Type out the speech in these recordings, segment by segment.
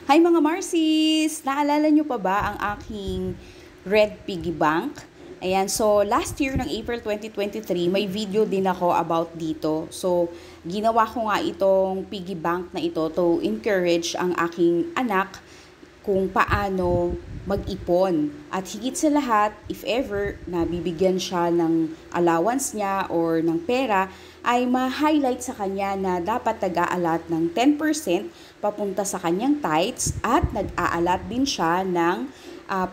Hi mga Marcies! Naalala nyo pa ba ang aking Red Piggy Bank? Ayan, so last year ng April 2023, may video din ako about dito. So, ginawa ko nga itong piggy bank na ito to encourage ang aking anak kung paano mag-ipon. At higit sa lahat, if ever na bibigyan siya ng allowance niya or ng pera, ay ma-highlight sa kanya na dapat nag-aalat ng 10% papunta sa kanyang tithes at nag-aalat din siya ng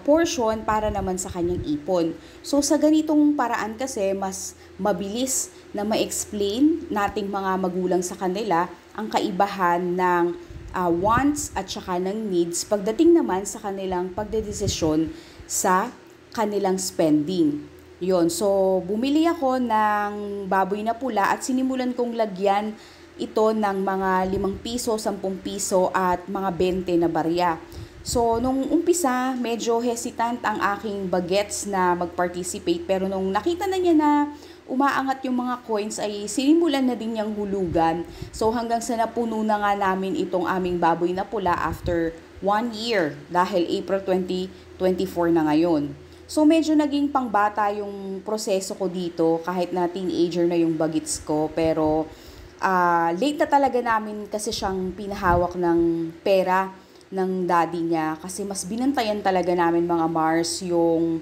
portion para naman sa kanyang ipon. So sa ganitong paraan kasi mas mabilis na ma-explain nating mga magulang sa kanila ang kaibahan ng wants at saka ng needs pagdating naman sa kanilang pagdedesisyon sa kanilang spending. Yon, so bumili ako ng baboy na pula at sinimulan kong lagyan ito ng mga 5 piso, 10 piso at mga 20 na barya. So nung umpisa, medyo hesitant ang aking bagets na mag-participate, pero nung nakita na niya na umaangat yung mga coins ay sinimulan na din niyang hulugan. So hanggang sa napuno na nga namin itong aming baboy na pula after 1 year dahil April 2024 na ngayon. So medyo naging pangbata yung proseso ko dito kahit na teenager na yung bagets ko, pero late na talaga namin kasi siyang pinahawak ng pera ng daddy niya kasi mas binantayan talaga namin mga Mars yung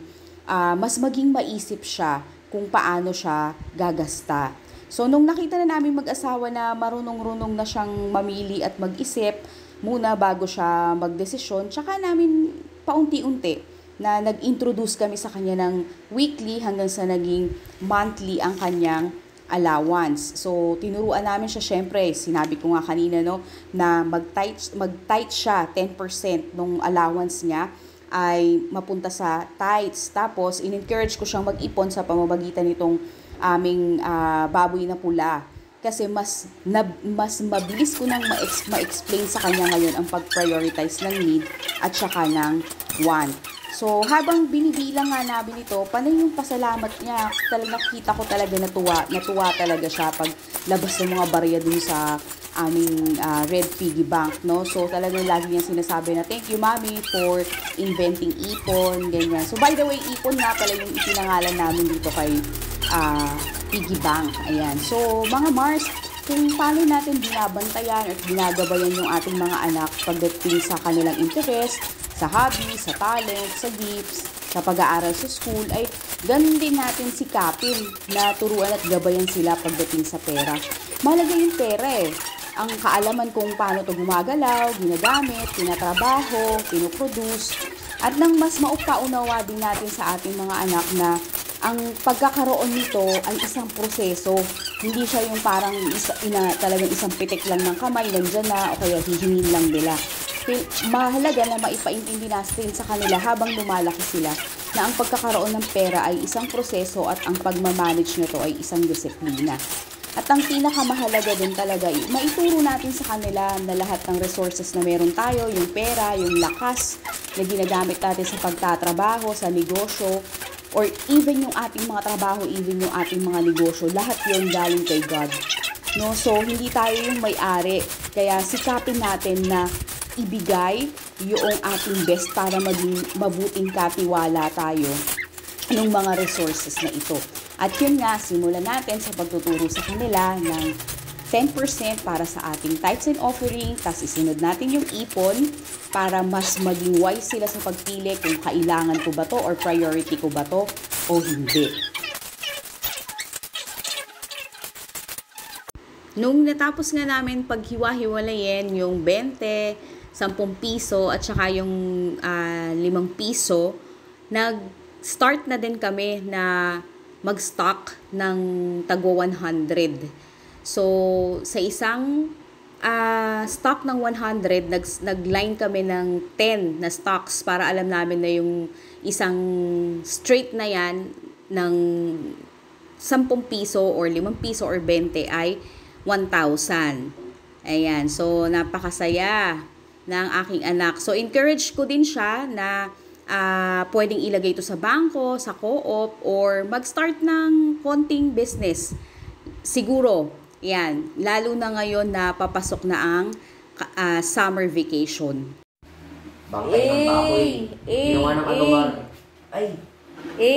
mas maging maisip siya kung paano siya gagasta. So nung nakita na namin mag-asawa na marunong-runong na siyang mamili at mag-isip muna bago siya magdesisyon, tsaka namin paunti-unti na nag-introduce kami sa kanya ng weekly hanggang sa naging monthly ang kanyang allowance. So, tinuruan namin siya, syempre, sinabi ko nga kanina, no, na mag-tithe siya, 10% nung allowance niya ay mapunta sa tithes. Tapos, in-encourage ko siyang mag-ipon sa pamamagitan nitong aming baboy na pula. Kasi mas mabilis ko nang ma-explain sa kanya ngayon ang pag-prioritize ng need at saka ng want. So, habang binibilang nga namin ito, panay yung pasalamat niya. Talagang nakita ko talaga natuwa talaga siya pag labas ng mga barya dun sa aming Red Piggy Bank, no? So, talagang lagi niya sinasabi na, thank you, Mommy, for inventing ipon, ganyan. So, by the way, ipon nga pala yung ipinangalan namin dito kay Piggy Bank. Ayan. So, mga Mars, kung paano natin binabantayan at ginagabayan yung ating mga anak pagdating sa kanilang interest, sa hobby, sa talent, sa gifts, sa pag-aaral sa school, ay ganun din natin sikapin na turuan at gabayan sila pagdating sa pera. Mahalaga yung pera eh. Ang kaalaman kung paano ito gumagalaw, ginagamit, tinatrabaho, pinoproduce, at nang mas maupaunawa din natin sa ating mga anak na ang pagkakaroon nito ay isang proseso. Hindi siya yung parang talagang isang pitik lang ng kamay, nandyan na, o kaya hihingin lang nila. Mahalaga na maipaintindi natin sa kanila habang lumalaki sila na ang pagkakaroon ng pera ay isang proseso at ang pagmamanage nito ay isang disiplina. At ang pinakamahalaga din talaga, maituro natin sa kanila na lahat ng resources na meron tayo, yung pera, yung lakas na ginagamit natin sa pagtatrabaho, sa negosyo, or even yung ating mga trabaho, even yung ating mga negosyo, lahat yun galing kay God. No? So, hindi tayo yung may-ari. Kaya sikapin natin na ibigay yung ating best para maging mabuting katiwala tayo ng mga resources na ito. At yun nga, simulan natin sa pagtuturo sa kanila ng 10% para sa ating tithes and offering, tapos isunod natin yung ipon para mas maging wise sila sa pagpili kung kailangan ko ba to or priority ko ba to o hindi. Nung natapos nga namin paghiwa-hiwalayin yung 20, 10 piso at saka yung 5 piso, nag-start na din kami na mag-stock ng tagwa 100. So, sa isang stock ng 100, nag-line kami ng 10 na stocks para alam namin na yung isang straight na yan ng 10 piso or 5 piso or 20 ay 1,000. Ayan, so napakasaya ng aking anak. So, encourage ko din siya na pwedeng ilagay ito sa bangko, sa co-op, or mag-start ng konting business. Siguro, yan, lalo na ngayon na papasok na ang summer vacation. Bangkay ng baboy. Ginawa ng ano ba? Ay! A.